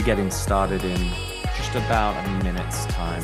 getting started in just about a minute's time.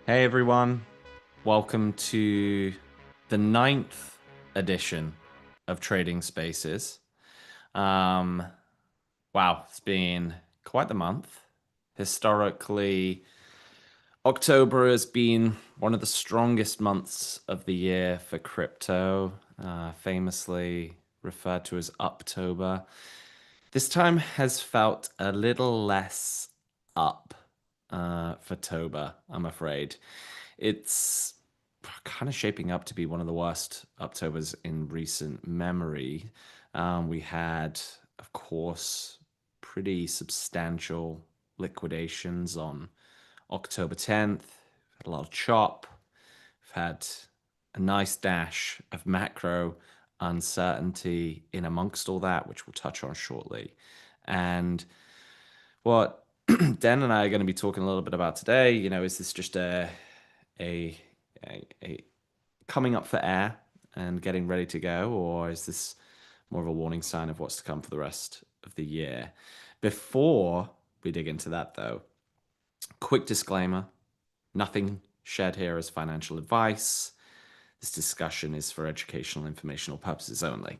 Hey everyone, welcome to the ninth edition of Trading Spaces. Um, wow, it's been quite the month. Historically, October has been one of the strongest months of the year for crypto, famously referred to as Uptober. This time has felt a little less up for Toba, I'm afraid. It's kind of shaping up to be one of the worst Octobers in recent memory. We had, of course, pretty substantial liquidations on October 10th. Had a lot of chop. We've had a nice dash of macro uncertainty in amongst all that, which we'll touch on shortly. And what Dan and I are going to be talking a little bit about today, is this just a, a coming up for air and getting ready to go, or is this more of a warning sign of what's to come for the rest of the year? Before we dig into that, though, quick disclaimer: nothing shared here is financial advice. This discussion is for educational, informational purposes only.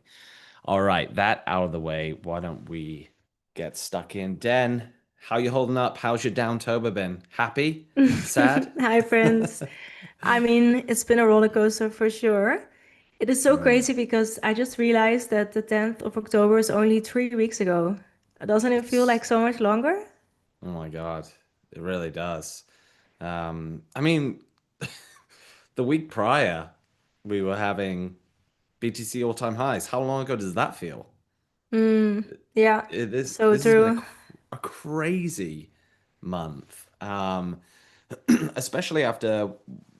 All right, that out of the way, why don't we get stuck in? Den, how you holding up? How's your downtober been? Happy? Sad? Hi, friends. I mean, it's been a roller coaster for sure. It is so Mm, crazy because I just realized that the 10th of October is only 3 weeks ago. Doesn't it feel like it's so much longer? oh my God, it really does. I mean, the week prior, we were having BTC all-time highs. How long ago does that feel? Mm, yeah, so This has been true. a crazy month, especially after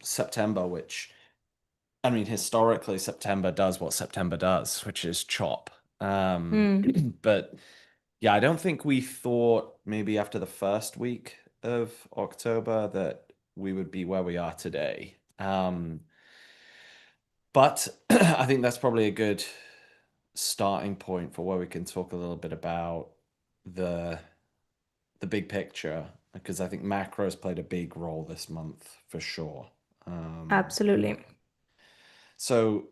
September, which I mean, historically, September does what September does, which is chop. Mm, But yeah, I don't think we thought maybe after the first week of October that we would be where we are today. But I think that's probably a good starting point for where we can talk a little bit about the the big picture, because I think macro's played a big role this month for sure. Um, absolutely. so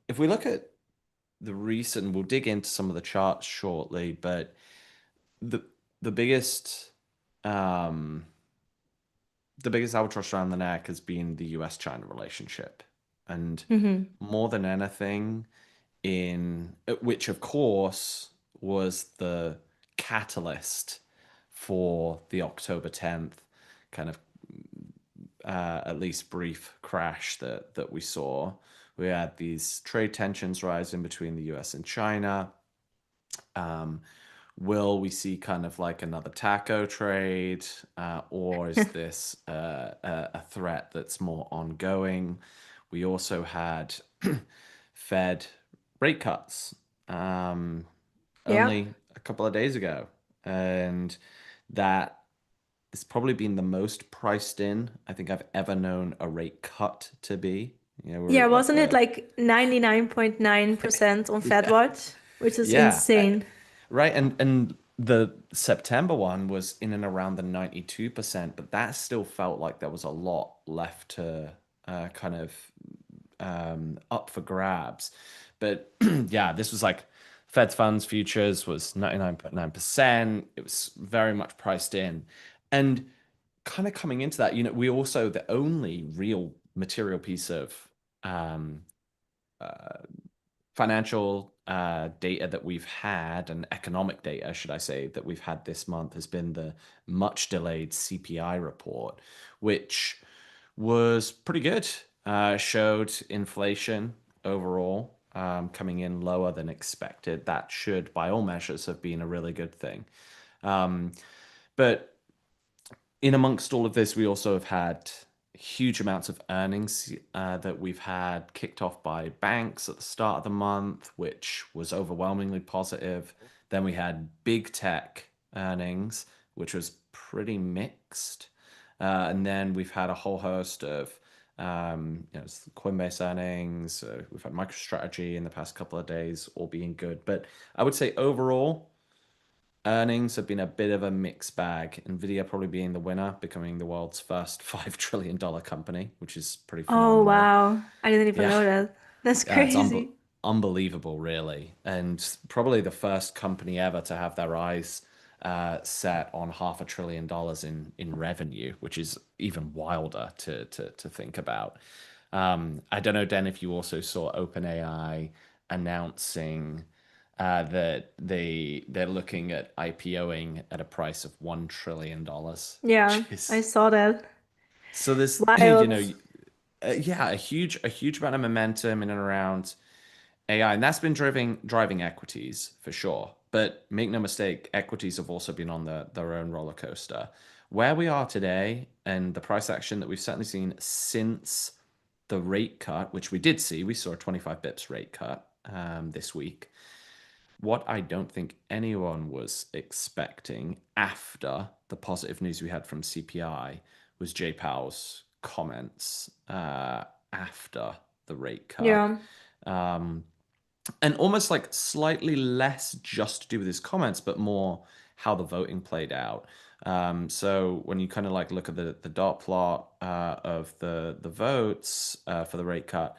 if we look at the recent, we'll dig into some of the charts shortly, but the the biggest um the biggest albatross around the neck has been the US-China relationship. And Hmm. more than anything, in which of course was the catalyst for the October 10th kind of at least brief crash that we saw. We had these trade tensions rising between the US and China. Um, will we see kind of like another taco trade, or is this a threat that's more ongoing? We also had Fed rate cuts Yeah. only a couple of days ago, and that has probably been the most priced in I think I've ever known a rate cut to be. We're Yeah, at like wasn't it the like 99.9% on yeah, FedWatch, which is yeah. insane. Right, and the September one was in and around the 92%, but that still felt like there was a lot left to kind of up for grabs. But yeah, this was like Fed funds futures was 99.9%. It was very much priced in. And kind of coming into that, we also, the only real material piece of financial data that we've had, and economic data, should I say, that we've had this month has been the much delayed CPI report, which was pretty good. Showed inflation overall coming in lower than expected. That should, by all measures, have been a really good thing. Um, but in amongst all of this, we also have had huge amounts of earnings that we've had kicked off by banks at the start of the month, which was overwhelmingly positive. Then we had big tech earnings, which was pretty mixed. And then we've had a whole host of Coinbase earnings. We've had MicroStrategy in the past couple of days, all being good. But I would say overall, earnings have been a bit of a mixed bag. Nvidia probably being the winner, becoming the world's first $5 trillion company, which is pretty Oh, phenomenal. wow. I didn't even Yeah, know that. That's it's crazy. unbelievable, really. And probably the first company ever to have their eyes set on $500 billion in revenue, which is even wilder to think about. I don't know, Den, if you also saw OpenAI announcing that they're looking at IPOing at a price of $1 trillion, which Yeah, I is saw that. so there's Wild. yeah, a huge amount of momentum in and around AI, and that's been driving equities for sure. But make no mistake, equities have also been on their own roller coaster. Where we are today and the price action that we've certainly seen since the rate cut, which we did see, we saw a 25 bips rate cut this week. What I don't think anyone was expecting after the positive news we had from CPI was Jay Powell's comments after the rate cut. Yeah. Um, and almost like slightly less just to do with his comments, but more how the voting played out. So when you kind of like look at the dot plot of the votes for the rate cut,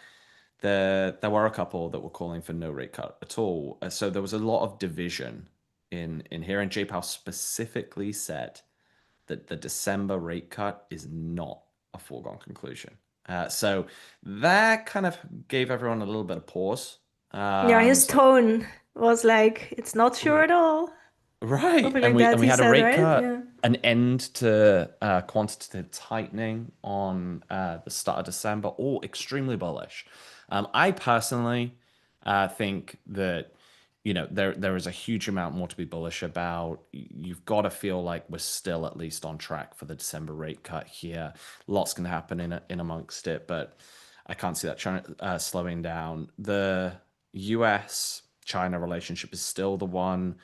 there were a couple that were calling for no rate cut at all. So there was a lot of division in here, and J Powell specifically said that the December rate cut is not a foregone conclusion. So that kind of gave everyone a little bit of pause. Yeah, his It's like, tone was like, it's not sure "Ooh, at all. right, Something and like we that and we he had a said, rate right? cut, Yeah. an end to quantitative tightening on the start of December, all extremely bullish. I personally think that there is a huge amount more to be bullish about. You've got to feel like we're still at least on track for the December rate cut here. Lots can happen in amongst it, but I can't see that slowing down. The U.S. China relationship is still the one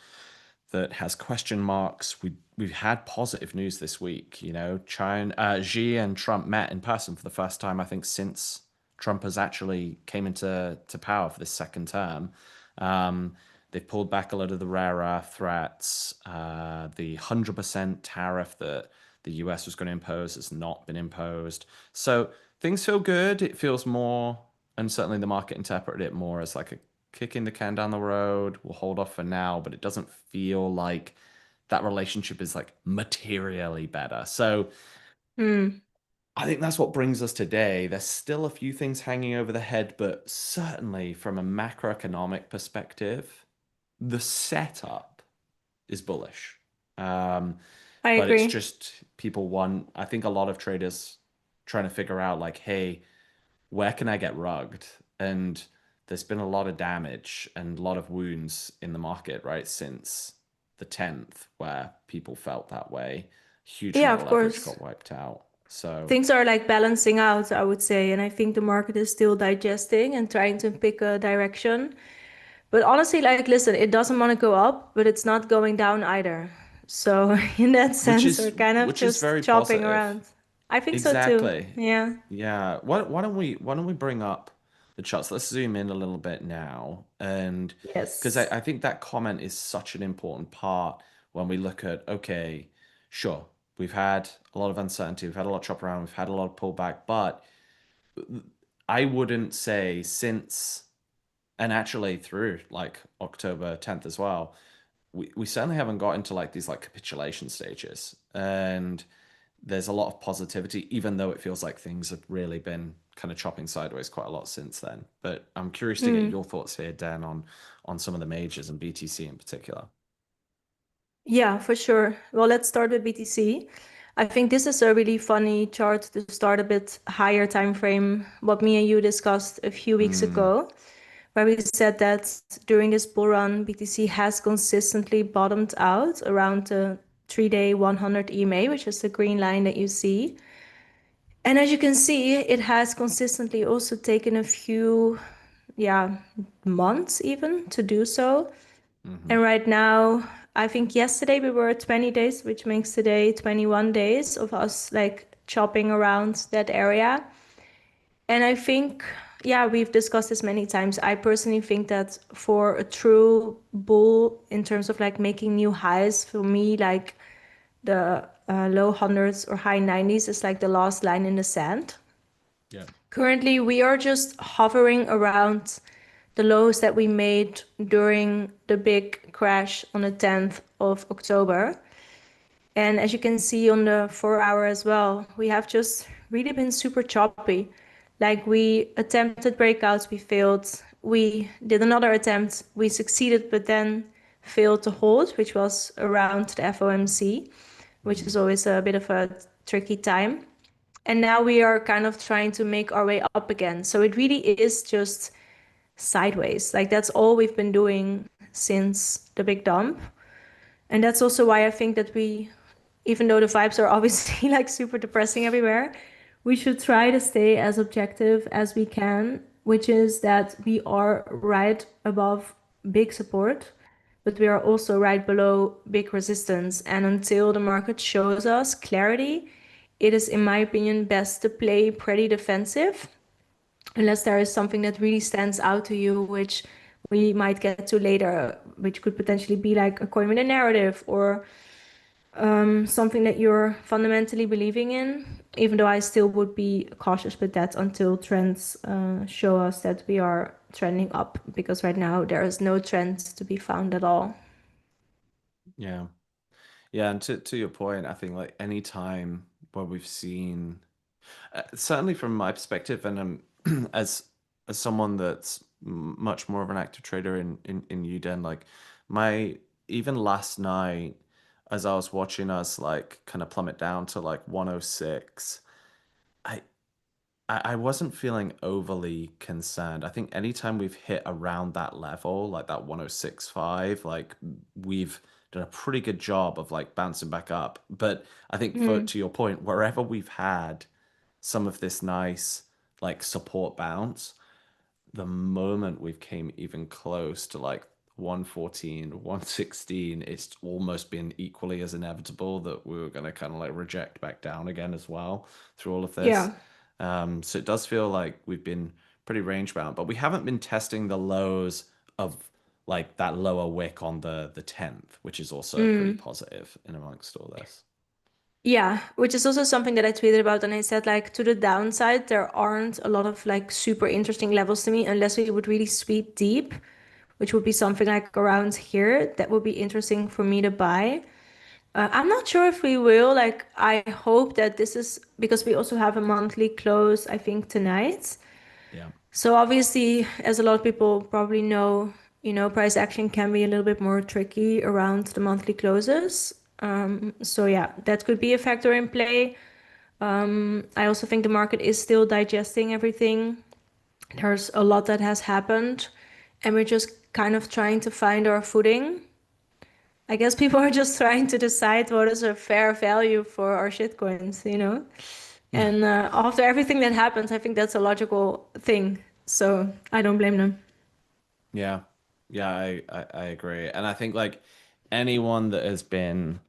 that has question marks. We've had positive news this week. China, Xi and Trump met in person for the first time, I think, since Trump has actually came into power for this second term. Um, they've pulled back a lot of the rare earth threats. The 100% tariff that the US was going to impose has not been imposed. So things feel good. It feels more, and certainly the market interpreted it more as like a kicking the can down the road. We'll hold off for now, but it doesn't feel like that relationship is like materially better. So Hmm. I think that's what brings us today. There's still a few things hanging over the head, but certainly from a macroeconomic perspective, the setup is bullish. Um, I but it's agree. just people want, I think a lot of traders trying to figure out like, hey, where can I get rugged? And there's been a lot of damage and a lot of wounds in the market, right, since the 10th, where people felt that way. Huge Yeah, amount of of leverage course. got wiped out. So, Things are like balancing out, I would say, and I think the market is still digesting and trying to pick a direction. But honestly, like, listen, it doesn't want to go up, but it's not going down either. So in that which sense, we're is kind of which is just very chopping positive. around. I think so too. Exactly. Yeah. Yeah. Why don't we bring up the charts? Let's zoom in a little bit now. And because I, Yes. I think that comment is such an important part when we look at, okay, sure, we've had a lot of uncertainty, we've had a lot of chop around, we've had a lot of pullback, but I wouldn't say since, and actually through like October 10th as well, we certainly haven't got into like these like capitulation stages. And there's a lot of positivity, even though it feels like things have really been kind of chopping sideways quite a lot since then. But I'm curious to get Mm. your thoughts here, Dan, on some of the majors and BTC in particular. Yeah, for sure. Well, let's start with BTC. I think this is a really funny chart to start a bit higher time frame, what me and you discussed a few weeks Mm, ago, where we said that during this bull run, BTC has consistently bottomed out around the 3-day 100 EMA, which is the green line that you see. And as you can see, it has consistently also taken a few, yeah, months even to do so. hmm And right now, I think yesterday we were at 20 days, which makes today 21 days of us like chopping around that area. And I think, yeah, we've discussed this many times. I personally think that for a true bull, in terms of like making new highs, for me, like the low hundreds or high 90s is like the last line in the sand. Yeah. Currently, we are just hovering around the lows that we made during the big crash on the 10th of October. And as you can see on the 4 hour as well, we have just really been super choppy. Like we attempted breakouts, we failed. We did another attempt, we succeeded, but then failed to hold, which was around the FOMC, which hmm is always a bit of a tricky time. And now we are kind of trying to make our way up again. So it really is just sideways. Like that's all we've been doing since the big dump. And that's also why I think that we, even though the vibes are obviously like super depressing everywhere, we should try to stay as objective as we can, which is that we are right above big support, but we are also right below big resistance. And until the market shows us clarity, it is, in my opinion, best to play pretty defensive unless there is something that really stands out to you, which we might get to later, which could potentially be like a coin with a narrative or something that you're fundamentally believing in. Even though I still would be cautious with that until trends show us that we are trending up, because right now there is no trend to be found at all. Yeah. Yeah, and to your point, I think like any time where we've seen, certainly from my perspective, and as someone that's much more of an active trader in UDEN, like my even last night, as I was watching us like kind of plummet down to like 106, I I wasn't feeling overly concerned. I think anytime we've hit around that level, like that 106.5, like we've done a pretty good job of like bouncing back up. But I think for Mm, to your point, wherever we've had some of this nice like support bounce, the moment we've came even close to like 114, 116, it's almost been equally as inevitable that we were going to kind of like reject back down again as well through all of this. yeah. So it does feel like we've been pretty range bound, but we haven't been testing the lows of like that lower wick on the 10th, which is also pretty Mm. positive in amongst all this. Yeah, which is also something that I tweeted about, and I said like to the downside, there aren't a lot of like super interesting levels to me unless we would really sweep deep, which would be something like around here. That would be interesting for me to buy. I'm not sure if we will. Like, I hope that this is because we also have a monthly close, I think, tonight. Yeah. So obviously, as a lot of people probably know, price action can be a little bit more tricky around the monthly closes. So yeah, that could be a factor in play. I also think the market is still digesting everything. There's a lot that has happened, and we're just kind of trying to find our footing. I guess people are just trying to decide what is a fair value for our shitcoins. And after everything that happens, I think that's a logical thing. So I don't blame them. Yeah. Yeah, I agree. And I think like anyone that has been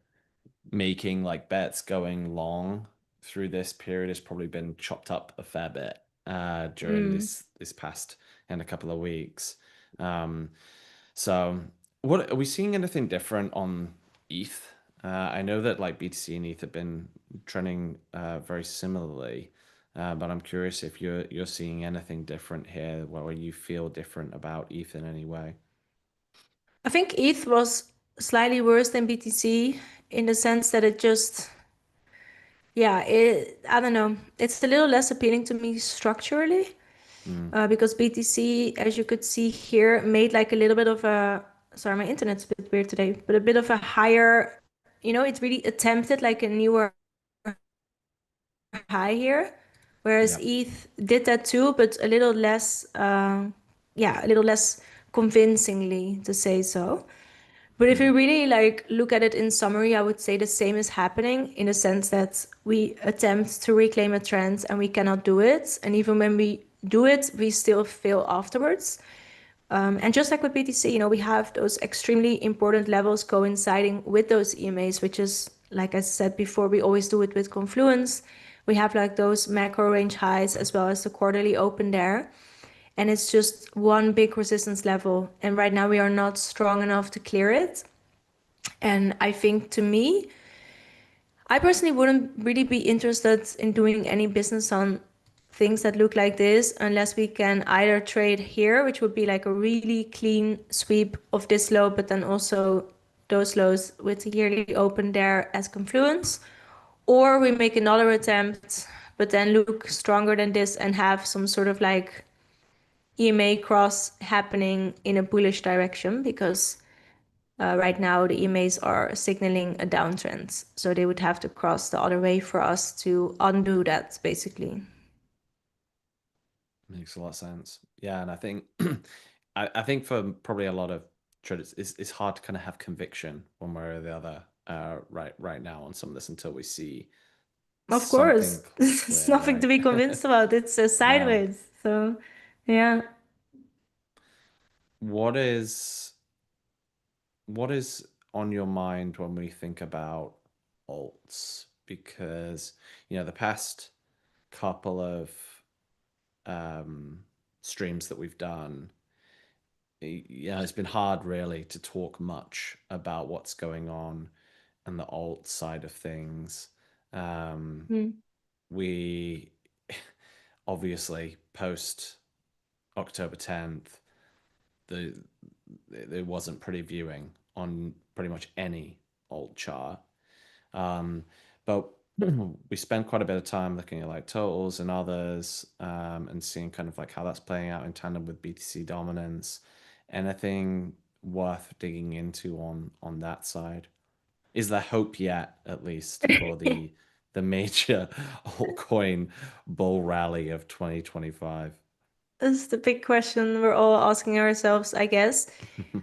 making like bets going long through this period has probably been chopped up a fair bit during Mm. this past and a couple of weeks. Um, so what are we seeing anything different on ETH? I know that like BTC and ETH have been trending very similarly, but I'm curious if you're seeing anything different here, where you feel different about ETH in any way. I think ETH was slightly worse than BTC in the sense that Yeah, I don't know. It's a little less appealing to me structurally, Mm, because BTC, as you could see here, made like a little bit of a, sorry, my internet's a bit weird today, but a bit of a higher, it really attempted like a newer high here, whereas yep. ETH did that too, but a little less, yeah, a little less convincingly to say so. But if Mm, you really like look at it in summary, I would say the same is happening in the sense that we attempt to reclaim a trend and we cannot do it. And even when we do it, we still fail afterwards. And just like with BTC, we have those extremely important levels coinciding with those EMAs, which is, like I said before, we always do it with Confluence. We have like those macro range highs as well as the quarterly open there. And it's just one big resistance level. And right now we are not strong enough to clear it. And I think to me, I personally wouldn't really be interested in doing any business on things that look like this unless we can either trade here, which would be like a really clean sweep of this low, but then also those lows with the yearly open there as confluence, or we make another attempt, but then look stronger than this and have some sort of like EMA cross happening in a bullish direction because right now, the EMAs are signaling a downtrend, so they would have to cross the other way for us to undo that, basically. makes a lot of sense. Yeah, and I think I think for probably a lot of traders, it's hard to kind of have conviction one way or the other right now on some of this until we see Of something course, it's clear, nothing to right? be convinced about. It's No. sideways. So, yeah. What is on your mind when we think about alts? Because, the past couple of um, streams that we've done, it's been hard really to talk much about what's going on and the alt side of things. Um, Mm. we obviously post October 10th, the it wasn't pretty viewing on pretty much any alt chart. Um, but we spent quite a bit of time looking at like totals and others, and seeing kind of like how that's playing out in tandem with BTC dominance. Anything worth digging into on that side? Is there hope yet, at least, for the major altcoin bull rally of 2025? This is the big question we're all asking ourselves, I guess.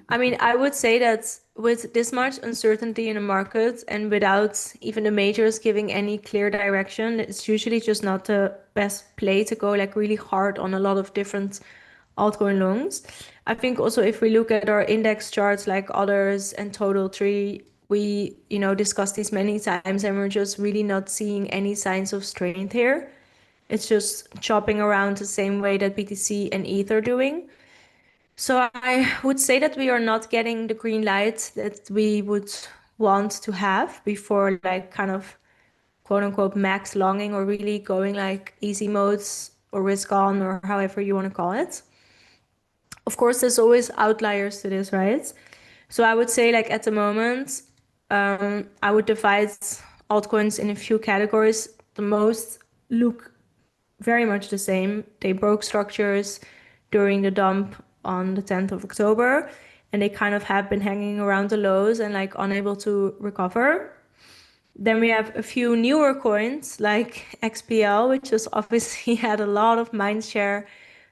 I mean, I would say that with this much uncertainty in the market and without even the majors giving any clear direction, it's usually just not the best play to go like really hard on a lot of different altcoin longs. I think also if we look at our index charts like others and total tree, we, discussed these many times and we're just really not seeing any signs of strength here. It's just chopping around the same way that BTC and ETH are doing. So I would say that we are not getting the green light that we would want to have before like kind of quote unquote max longing or really going like easy modes or risk on or however you want to call it. Of course, there's always outliers to this, right? So I would say like at the moment, I would divide altcoins in a few categories. The most look very much the same. They broke structures during the dump on the 10th of October, and they kind of have been hanging around the lows and like unable to recover. Then we have a few newer coins like XPL, which has obviously had a lot of mind share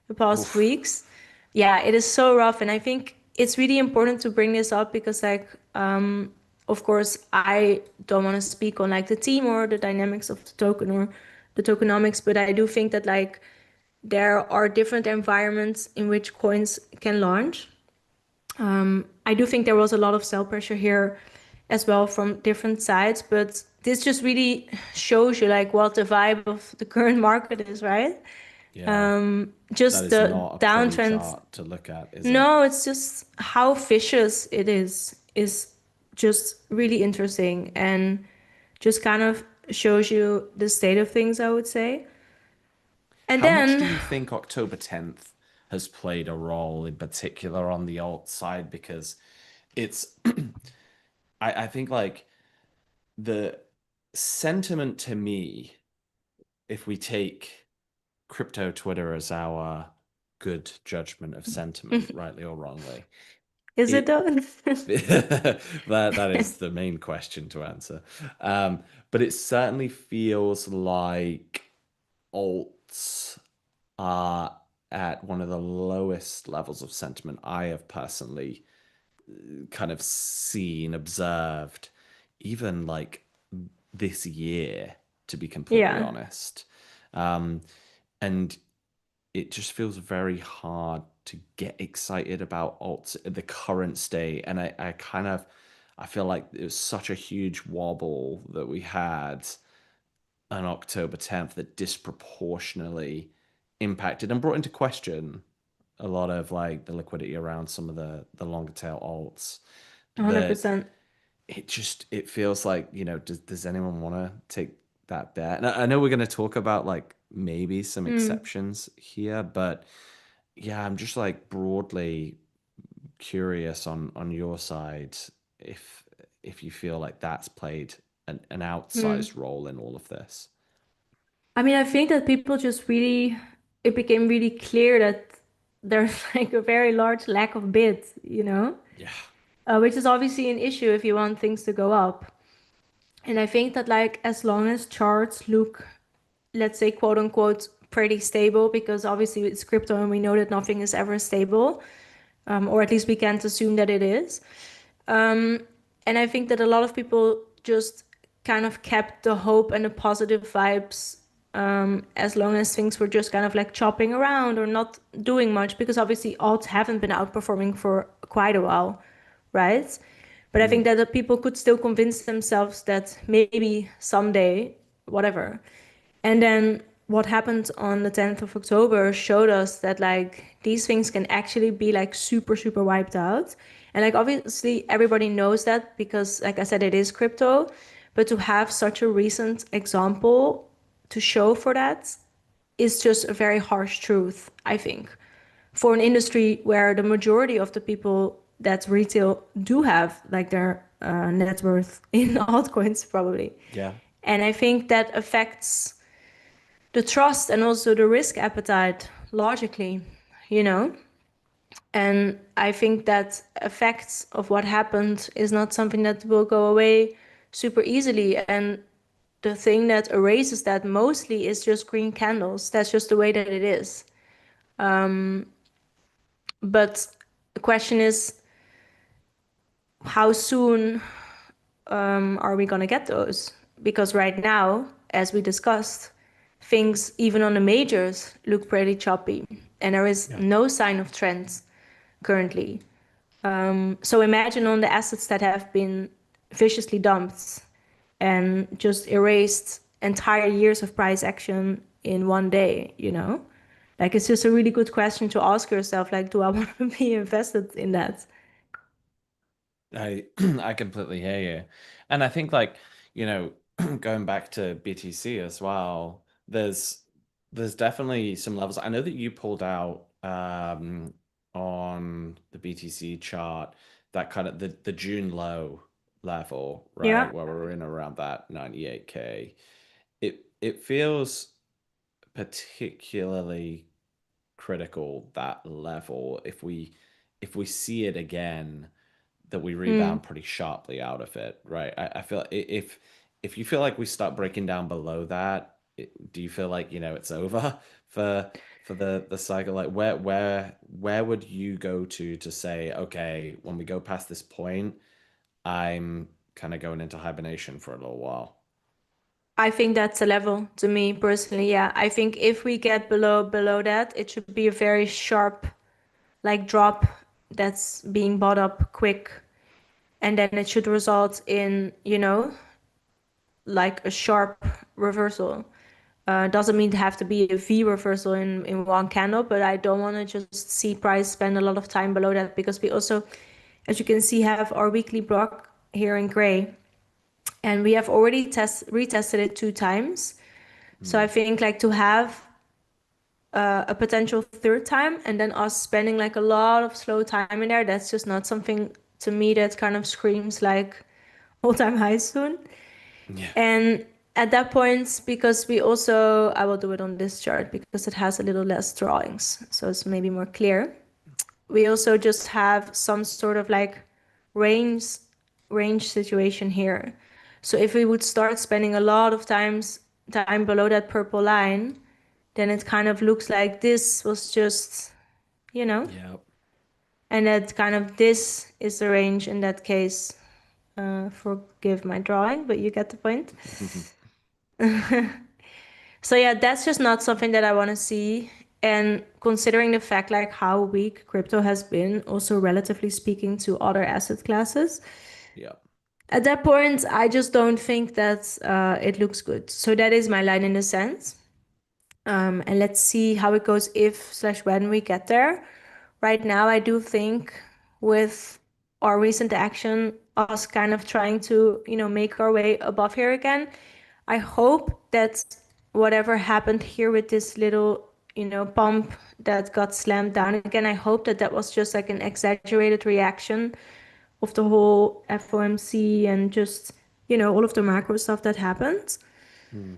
the past Oof. weeks. Yeah, it is so rough, and I think it's really important to bring this up because, like, of course, I don't want to speak on like the team or the dynamics of the token or the tokenomics, but I do think that like there are different environments in which coins can launch. I do think there was a lot of sell pressure here as well from different sides, but this just really shows you like what the vibe of the current market is, right? Yeah, that Just is the not a pretty downtrend. chart to look at, is it? No, it's just how vicious it is just really interesting and just kind of shows you the state of things, I would say. And How much do then you think October 10th has played a role in particular on the alt side? Because it's, I think like the sentiment to me, if we take crypto Twitter as our good judgment of sentiment, rightly or wrongly, Is it it though? that is the main question to answer. But it certainly feels like alts are at one of the lowest levels of sentiment I have personally kind of seen, observed, even like this year, to be completely Yeah, honest. Um, and it just feels very hard to get excited about alts at the current state. And I kind of I feel like it was such a huge wobble that we had on October 10th that disproportionately impacted and brought into question a lot of like the liquidity around some of the longer tail alts, that 100%. it feels like, does anyone want to take that bet? And I know we're going to talk about like maybe some Mm. exceptions here, but yeah, I'm just like broadly curious on your side if if you feel like that's played an Mm. outsized role in all of this. I mean, I think that people just really, it became really clear that there's like a very large lack of bid, Yeah. which is obviously an issue if you want things to go up. And I think that like as long as charts look, let's say, quote unquote, pretty stable, because obviously it's crypto and we know that nothing is ever stable, or at least we can't assume that it is. And I think that a lot of people just kind of kept the hope and the positive vibes, as long as things were just kind of like chopping around or not doing much, because obviously alts haven't been outperforming for quite a while, right? But I think Mm. that the people could still convince themselves that maybe someday, whatever. And then what happened on the 10th of October showed us that like these things can actually be like super, super wiped out. And like obviously everybody knows that because like I said, it is crypto. But to have such a recent example to show for that is just a very harsh truth, I think, for an industry where the majority of the people that retail do have like their net worth in altcoins, probably. Yeah. And I think that affects the trust and also the risk appetite logically, you know? And I think that effects of what happened is not something that will go away super easily. And the thing that erases that mostly is just green candles. That's just the way that it is. But the question is, how soon are we going to get those? Because right now, as we discussed, things, even on the majors, look pretty choppy. And there is Yeah. no sign of trends currently. So imagine on the assets that have been viciously dumped and just erased entire years of price action in one day, you know? Like it's just a really good question to ask yourself, like, do I want to be invested in that? I I completely hear you. And I think like, going back to BTC as well, there's definitely some levels. I know that you pulled out on the BTC chart that kind of the June low level, right? Yeah, Where we're in around that 98K. It feels particularly critical, that level, if we see it again, that we mm, rebound pretty sharply out of it, right? I feel if you feel like we start breaking down below that, do you feel like, it's over for the cycle? Like where would you go to say, okay, when we go past this point, I'm kind of going into hibernation for a little while? I think that's a level to me personally. Yeah, I think if we get below that, it should be a very sharp like drop that's being bought up quick, and then it should result in, like a sharp reversal. Doesn't mean to have to be a V reversal in one candle, but I don't want to just see price spend a lot of time below that because we also, as you can see, have our weekly block here in gray, and we have already retested it 2 times. So I Hmm. think like to have a potential third time and then us spending like a lot of slow time in there, that's just not something to me that kind of screams like all-time high soon. Yeah. And at that point, because we also, I will do it on this chart because it has a little less drawings, so it's maybe more clear. We also just have some sort of like range range situation here. So if we would start spending a lot of time below that purple line, then it kind of looks like this was just, you know, Yeah. and that kind of this is the range in that case. Forgive my drawing, but you get the point. So yeah, that's just not something that I want to see. And considering the fact like how weak crypto has been, also relatively speaking to other asset classes, Yeah. at that point, I just don't think that it looks good. So that is my line in a sense. And let's see how it goes if slash when we get there. Right now, I do think with our recent action, us kind of trying to, make our way above here again, I hope that whatever happened here with this little, pump that got slammed down again, I hope that that was just like an exaggerated reaction of the whole FOMC and just, all of the macro stuff that happened. Hmm.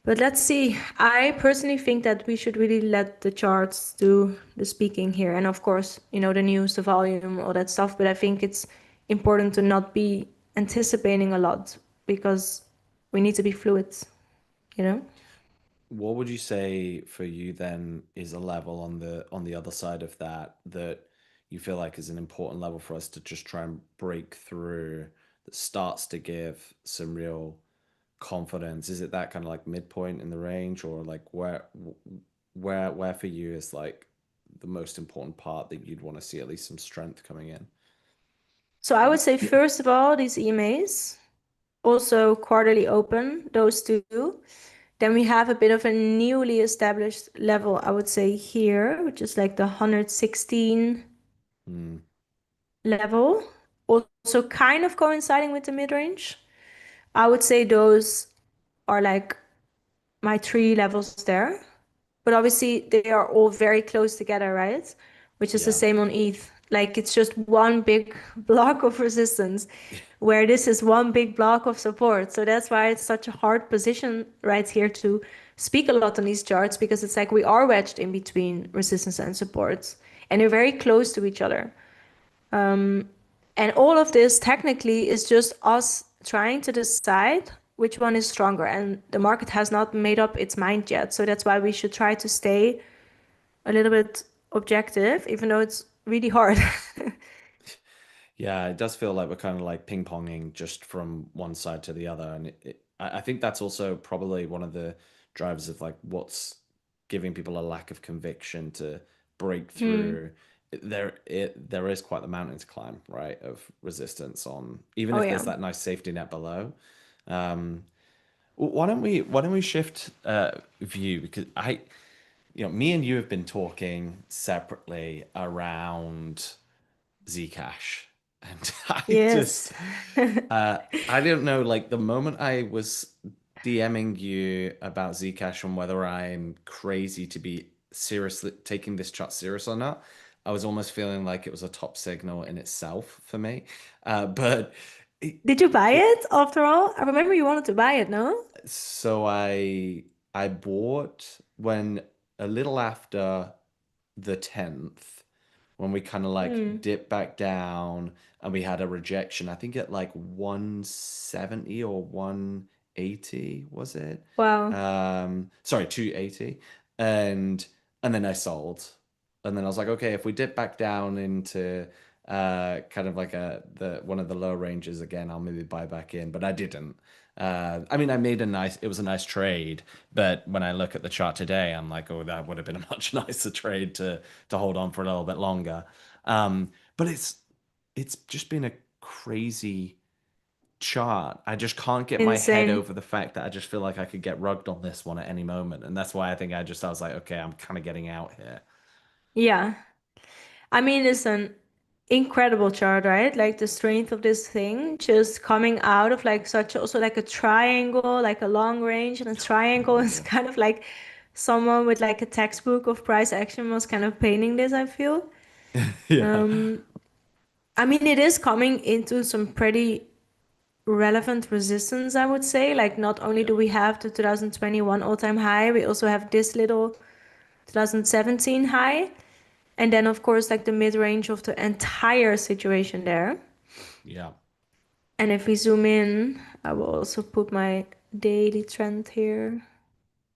But let's see. I personally think that we should really let the charts do the speaking here. And of course, the news, the volume, all that stuff. But I think it's important to not be anticipating a lot because we need to be fluid, you know? What would you say for you then is a level on the other side of that that you feel like is an important level for us to just try and break through that starts to give some real confidence? Is it that kind of like midpoint in the range, or like where for you is like the most important part that you'd want to see at least some strength coming in? So I would say, first of all, these EMAs, also quarterly open, those two. Then we have a bit of a newly established level, I would say here, which is like the 116 Hmm. level, also kind of coinciding with the mid-range. I would say those are like my three levels there. But obviously they are all very close together, right? Which is the Yeah. same on ETH. Like it's just one big block of resistance, where this is one big block of support. So that's why it's such a hard position right here to speak a lot on these charts, because it's like we are wedged in between resistance and support, and they're very close to each other. And all of this technically is just us trying to decide which one is stronger. And the market has not made up its mind yet. So that's why we should try to stay a little bit objective, even though it's really hard. Yeah, it does feel like we're kind of like ping ponging just from one side to the other, and I think that's also probably one of the drivers of like what's giving people a lack of conviction to break Hmm. through. There is quite the mountain to climb, right? Of resistance on, even Oh, if yeah. there's that nice safety net below. Um, why don't we shift view, because me and you have been talking separately around Zcash. And Yes. I don't know, like the moment I was DMing you about Zcash and whether I'm crazy to be seriously taking this chat serious or not, I was almost feeling like it was a top signal in itself for me. But it, Did you buy it, it after all? I remember you wanted to buy it, no? so I bought when a little after the 10th, when we kind of like Hmm. dipped back down and we had a rejection, I think at like 170 or 180 was it? Wow. Sorry, 280. And and then I sold. And then I was like, okay, if we dip back down into kind of like the one of the lower ranges again, I'll maybe buy back in, but I didn't. I mean, it was a nice trade, but when I look at the chart today, I'm like, oh, that would have been a much nicer trade to hold on for a little bit longer. But it's just been a crazy chart. I just can't get my head Insane. over the fact that I just feel like I could get rugged on this one at any moment, and that's why I think I was like, okay, I'm kind of getting out here. Yeah. I mean, it's an incredible chart, right? Like the strength of this thing just coming out of like such also like a triangle, like a long range and a triangle is Yeah. kind of like someone with like a textbook of price action was kind of painting this, I feel. Yeah. Um, I mean, it is coming into some pretty relevant resistance, I would say. Like, not only Yeah. do we have the 2021 all-time high, we also have this little 2017 high. And then, of course, like the mid-range of the entire situation there. Yeah. And if we zoom in, I will also put my daily trend here.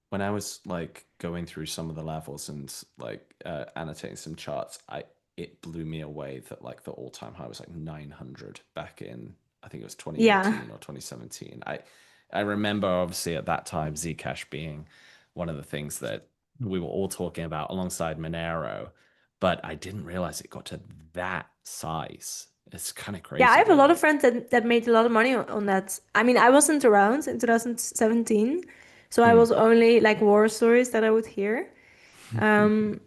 When I was like going through some of the levels and like annotating some charts, I it blew me away that like the all-time high was like 900 back in I think it was Yeah. 2018 or 2017. I remember obviously at that time Zcash being one of the things that we were all talking about alongside Monero, but I didn't realize it got to that size. It's kind of Yeah, I crazy, have a lot really. of friends that made a lot of money on that. I mean, I wasn't around in 2017, so I Mm. was only like war stories that I would hear. Um,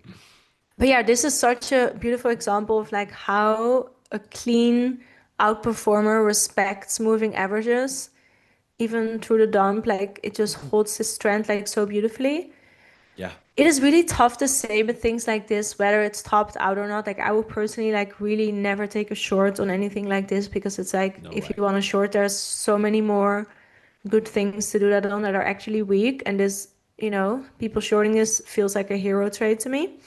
but yeah, this is such a beautiful example of like how a clean outperformer respects moving averages, even through the dump. Like it just holds this trend like so beautifully. Yeah, It is really tough to say with things like this, whether it's topped out or not. Like I would personally like really never take a short on anything like this because it's like no if way. you want to short, there's so many more good things to do that on that are actually weak. And this, people shorting this feels like a hero trade to me.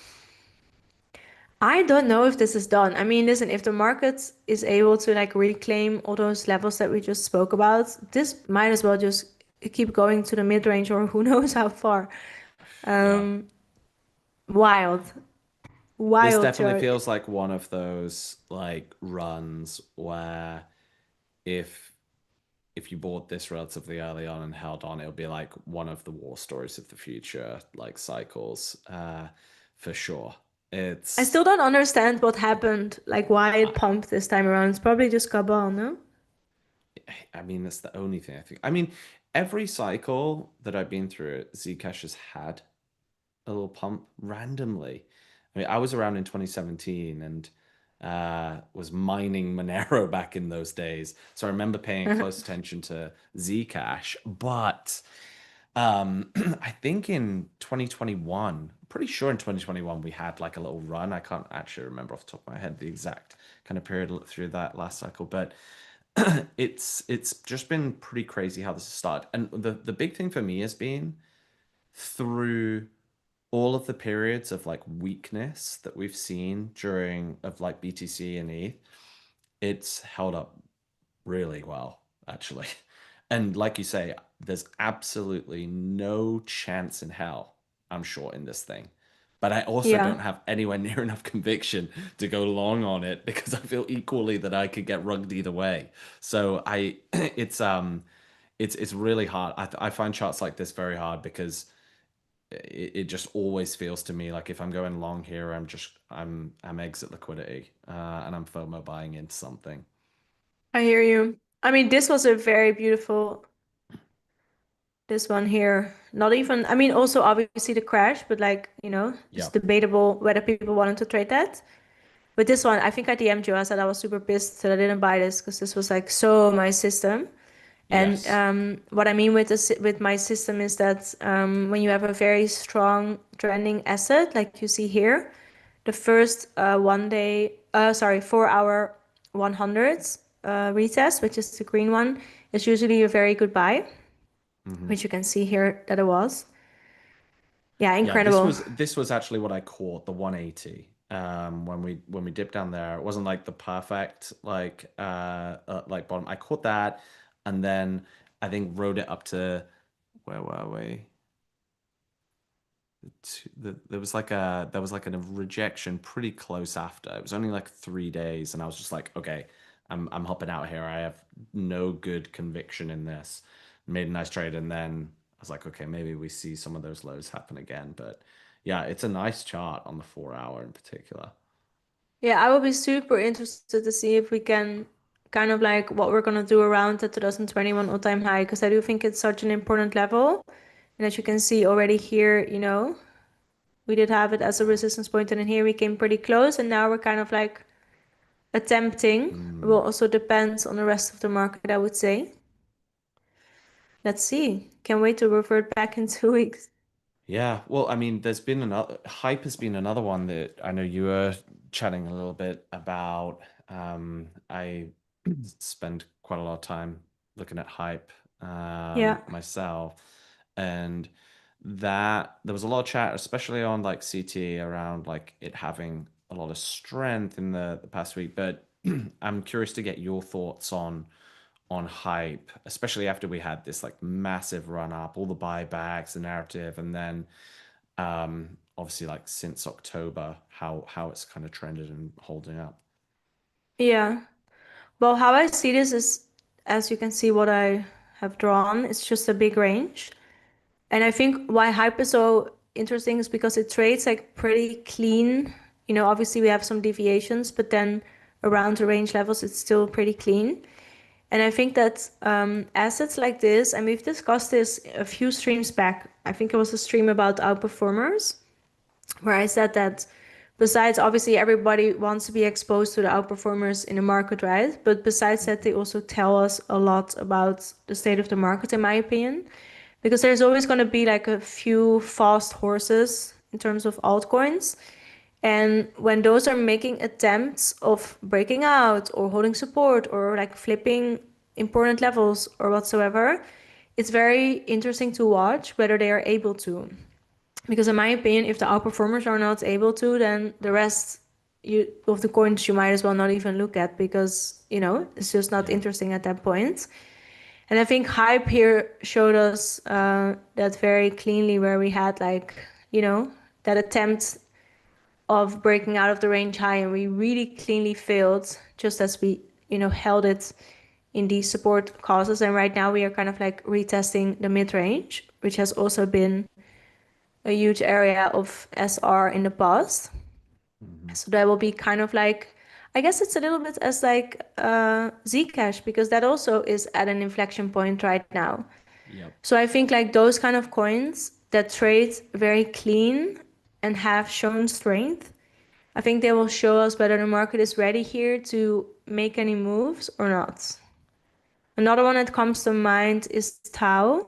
I don't know if this is done. I mean, listen, if the market is able to like reclaim all those levels that we just spoke about, this might as well just keep going to the mid range or who knows how far. Yeah. Um, wild. This Wild definitely chart. feels like one of those like runs where if if you bought this relatively early on and held on, it would be like one of the war stories of the future, like cycles, for sure. I It's still don't understand what happened, like why it I, pumped this time around. It's probably just Cabal, no? I mean that's the only thing I think. I mean, every cycle that I've been through, Zcash has had a little pump randomly. I mean, I was around in 2017 and was mining Monero back in those days. So I remember paying close attention to Zcash. But I think in 2021, pretty sure in 2021 we had like a little run. I can't actually remember off the top of my head the exact kind of period through that last cycle, but it's just been pretty crazy how this has started. And the big thing for me has been through all of the periods of like weakness that we've seen during of like BTC and ETH, it's held up really well, actually. And like you say, there's absolutely no chance in hell I'm short in this thing. But I also Yeah. don't have anywhere near enough conviction to go long on it because I feel equally that I could get rugged either way. So I it's really hard. I find charts like this very hard because it just always feels to me like if I'm going long here, I'm exit liquidity, and I'm FOMO buying into something. I hear you. I mean, this was a very beautiful, this one here. Not even, I mean, also obviously the crash, but like, it's Yeah. debatable whether people wanted to trade that. But this one, I think I DM'd you. I said I was super pissed that I didn't buy this because this was like so my system. And Yes. what I mean with this with my system is that when you have a very strong trending asset, like you see here, the first 1 day, sorry, 4 hour 100s retest, which is the green one, is usually a very good buy, Hmm. which you can see here that it was. Yeah, Yeah, this incredible. was this was actually what I caught the 180. When we dipped down there, it wasn't like the perfect like bottom. I caught that, and then I think rode it up to where were we? There was like a rejection pretty close after. It was only like 3 days, and I was just like, okay, I'm hopping out here. I have no good conviction in this. Made a nice trade, and then I was like, okay, maybe we see some of those lows happen again. But yeah, it's a nice chart on the 4 hour in particular. Yeah, I will be super interested to see if we can kind of like what we're gonna do around the 2021 all-time high because I do think it's such an important level. And as you can see already here, we did have it as a resistance point, and then here we came pretty close, and now we're kind of like attempting. It will Mm. also depend on the rest of the market, I would say. Let's see. Can't wait to revert back in 2 weeks. Yeah, well, I mean, there's been another hype has been another one that I know you were chatting a little bit about. I spend quite a lot of time looking at hype Yeah. myself, and that there was a lot of chat, especially on like CT, around like it having a lot of strength in the past week. But I'm curious to get your thoughts on hype, especially after we had this like massive run up, all the buybacks, the narrative, and then obviously like since October, how it's kind of trended and holding up. Yeah. Well, how I see this is, as you can see what I have drawn, it's just a big range. And I think why hype is so interesting is because it trades like pretty clean. Obviously we have some deviations, but then around the range levels, it's still pretty clean. And I think that assets like this, and we've discussed this a few streams back. I think it was a stream about outperformers, where I said that besides obviously everybody wants to be exposed to the outperformers in the market, right? But besides that, they also tell us a lot about the state of the market, in my opinion, because there's always going to be like a few fast horses in terms of altcoins. And when those are making attempts of breaking out or holding support or like flipping important levels or whatsoever, it's very interesting to watch whether they are able to. Because in my opinion, if the outperformers are not able to, then the rest of the coins you might as well not even look at because, it's just not Yeah. interesting at that point. And I think hype here showed us that very cleanly where we had like, that attempt of breaking out of the range high and we really cleanly failed just as we, held it in these support causes. And right now we are kind of like retesting the mid range, which has also been a huge area of SR in the past. Hmm. So that will be kind of like, I guess it's a little bit as like Zcash because that also is at an inflection point right now. Yep. So I think like those kind of coins that trade very clean and have shown strength, I think they will show us whether the market is ready here to make any moves or not. Another one that comes to mind is Tau,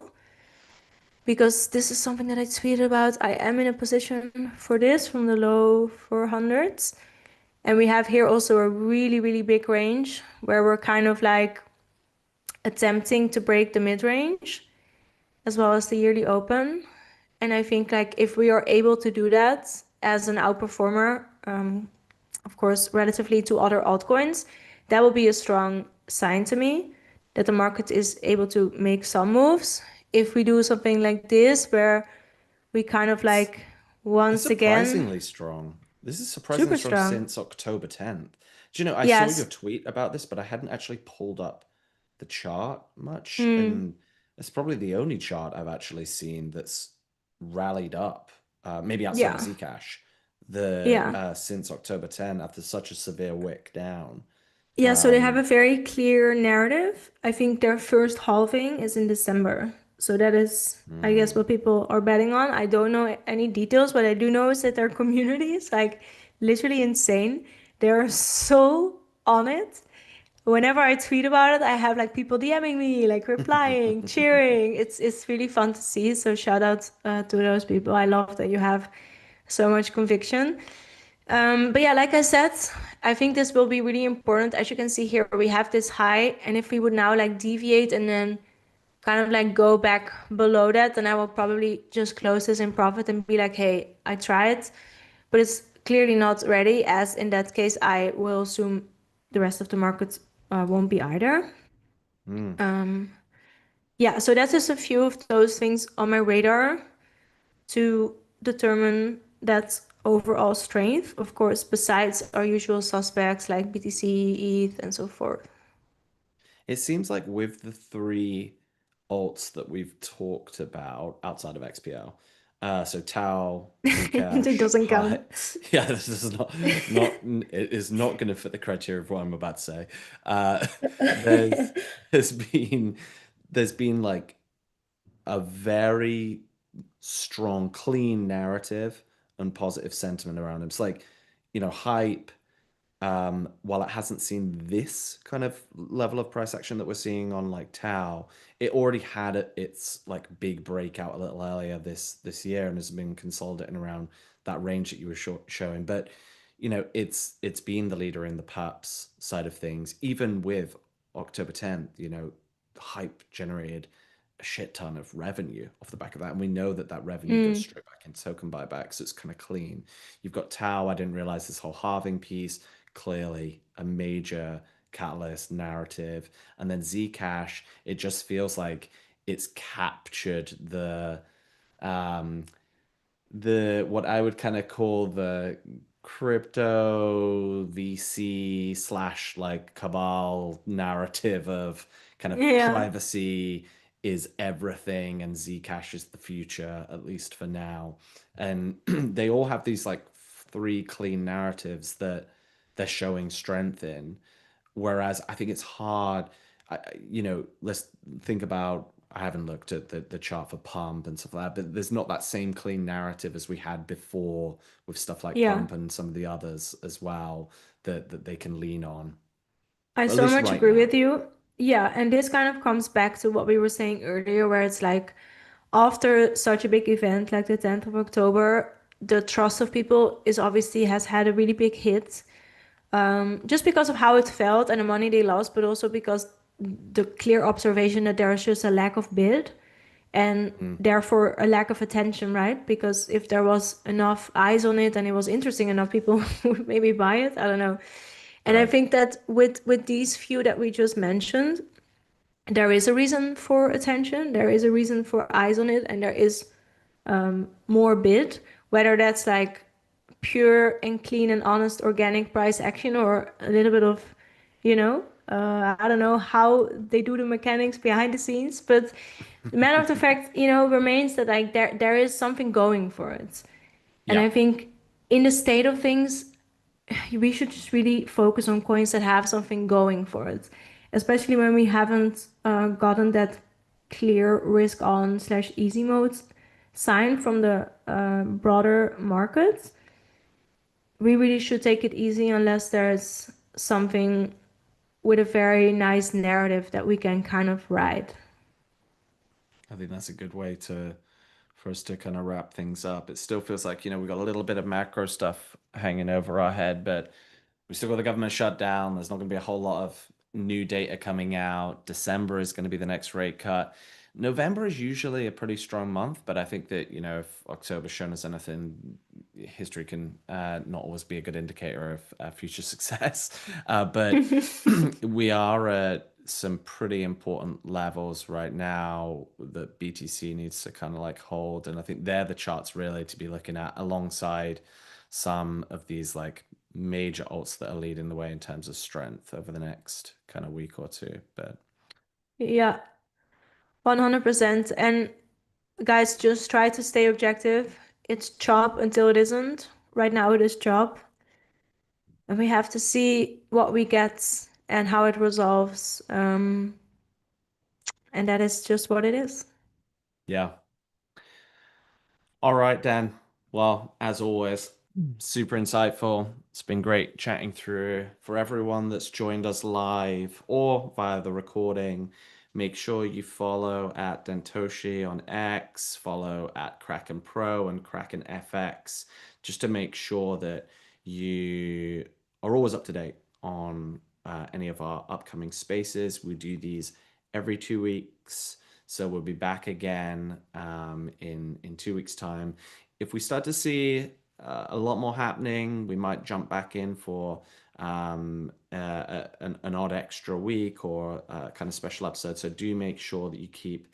because this is something that I tweeted about. I am in a position for this from the low 400s. And we have here also a really, really big range where we're kind of like attempting to break the mid range as well as the yearly open. And I think like if we are able to do that as an outperformer, of course, relatively to other altcoins, that will be a strong sign to me that the market is able to make some moves. If we do something like this, where we kind of It's like it's once again, surprisingly strong. This is surprisingly super strong strong. since October 10th. Do you know, I saw your Yes. tweet about this, but I hadn't actually pulled up the chart much, Mm, and it's probably the only chart I've actually seen that's rallied up, maybe outside of yeah. Zcash, the Yeah. since October 10 after such a severe wick down. Yeah, so they have Um, a very clear narrative. I think their first halving is in December. So that is, I guess, hmm. what people are betting on. I don't know any details, but I do know is that their community is like literally insane. They're so on it. Whenever I tweet about it, I have like people DMing me, like replying, cheering. It's really fun to see. So shout out to those people. I love that you have so much conviction. But yeah, like I said, I think this will be really important. As you can see here, we have this high, and if we would now like deviate and then kind of like go back below that, then I will probably just close this in profit and be like, hey, I tried, but it's clearly not ready, as in that case, I will assume the rest of the market won't be either. Hmm. Yeah, so that's just a few of those things on my radar to determine that overall strength, of course, besides our usual suspects like BTC, ETH, and so forth. It seems like with the three alts that we've talked about outside of XPL, so Tau, It Zcash, doesn't count. Hi, yeah, this is not it is not going to fit the criteria of what I'm about to say. Uh, there's there's been there's been like a very strong, clean narrative and positive sentiment around him. It's like, hype, while it hasn't seen this kind of level of price action that we're seeing on like Tau, it already had its like big breakout a little earlier this year and has been consolidating around that range that you were showing. But it's been the leader in the perps side of things, even with October 10th. hype generated a shit ton of revenue off the back of that. And we know that that revenue goes Mm. straight back into token buybacks. So it's kind of clean. You've got Tau. I didn't realize this whole halving piece, clearly a major catalyst narrative. And then Zcash, it just feels like it's captured um, the what I would kind of call the crypto VC slash like cabal narrative of kind of Yeah. privacy is everything and Zcash is the future, at least for now. And they all have these like three clean narratives that they're showing strength in. Whereas I think it's hard, let's think about, I haven't looked at the chart for Pump and stuff like that, but there's not that same clean narrative as we had before with stuff like Yeah. Pump and some of the others as well that they can lean on, I at so least much right agree now. with you. Yeah, and this kind of comes back to what we were saying earlier, where it's like after such a big event like the 10th of October, the trust of people is obviously has had a really big hit. Just because of how it felt and the money they lost, but also because the clear observation that there is just a lack of bid and Mm, therefore a lack of attention, right? Because if there was enough eyes on it and it was interesting enough, people would maybe buy it. I don't know. And I right. think that with these few that we just mentioned, there is a reason for attention, there is a reason for eyes on it, and there is more bid, whether that's like pure and clean and honest organic price action or a little bit of, I don't know how they do the mechanics behind the scenes, but the matter of the fact, remains that like there is something going for it. And Yeah, I think in the state of things, we should just really focus on coins that have something going for it, especially when we haven't gotten that clear risk on slash easy mode sign from the broader market. We really should take it easy unless there's something with a very nice narrative that we can kind of ride. I think that's a good way to for us to kind of wrap things up. It still feels like, we've got a little bit of macro stuff hanging over our head, but we still got the government shutdown. There's not going to be a whole lot of new data coming out. December is going to be the next rate cut. November is usually a pretty strong month, but I think that, if October's shown us anything, history can not always be a good indicator of future success. But we are at some pretty important levels right now that BTC needs to kind of like hold. And I think they're the charts really to be looking at alongside some of these like major alts that are leading the way in terms of strength over the next kind of week or two. But Yeah, 100%. And guys, just try to stay objective. It's chop until it isn't. Right now it is chop. And we have to see what we get and how it resolves. And that is just what it is. yeah. All right, Dan. Well, as always, super insightful. It's been great chatting through. For everyone that's joined us live or via the recording, make sure you follow at Dentoshi on X, follow at Kraken Pro and Kraken FX, just to make sure that you are always up to date on any of our upcoming spaces. We do these every 2 weeks. So we'll be back again in 2 weeks' time. If we start to see a lot more happening, we might jump back in for an odd extra week or kind of special episode. So do make sure that you keep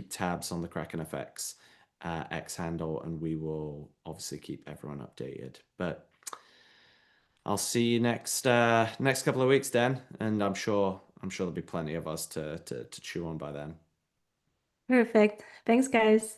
tabs on the Kraken FX X handle, and we will obviously keep everyone updated. But I'll see you next couple of weeks, Dan, and I'm sure there'll be plenty of us to chew on by then. Perfect. Thanks, guys.